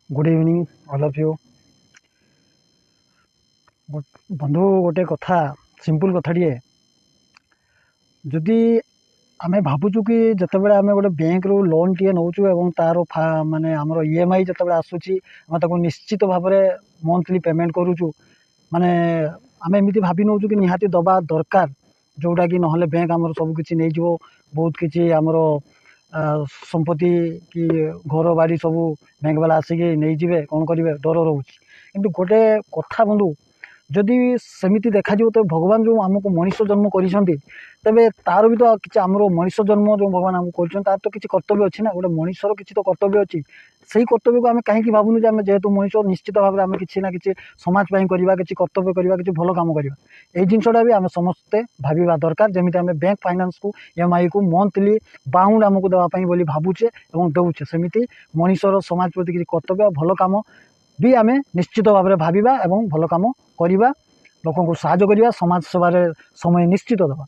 Good evening all of you. बंधु गोटे कथा सिंपल कथाटे जदि आमे भावुँ कि जिते बड़े आम गोटे बैंक रू लोन टे नौ तार माने आमर ईएमआई जिते आसूसी आम निश्चित भाव में मंथली पेमेंट करुचु माने आम एमती भावी नौ कि निहाती दबा दरकार जोटा कि ना बैंक आमर सबकि नहीं बहुत किसी आमर संपत्ति कि घर बाड़ी सब बैंक वाला आसिक नहीं कौन करेंगे डर रोचे कि गोटे कथा बंधु जदि सेमिति देखा तो भगवान जो आमको मनीष जन्म कर तेरे तार भी तो किसी आम मनीष जन्म जो भगवान आमको कर तार तो किसी कर्तव्य अच्छी ना गोटे मनीषर किसी तो कर्तव्य अच्छी से ही कर्तव्य को आम कहीं भावुन जेहेतु मनीष निश्चित भाव में आम किसी ना कि समाज करवा कि कर्तव्य करवा कि भल कम करवा यही जिनटा भी आम समस्ते भाविबा दरकार जमी आम बैंक फाइनान्स को ईएमआई को मंथली बाउंड आमको देवाई बोली भावुचे और दौचे सेमती मनीषर समाज प्रति किसी कर्तव्य भल कम भी आम निश्चित भाव में भाविबा और भल कम करवा लोक को साहाय्य करवा समाज सेवार समय निश्चित देवा।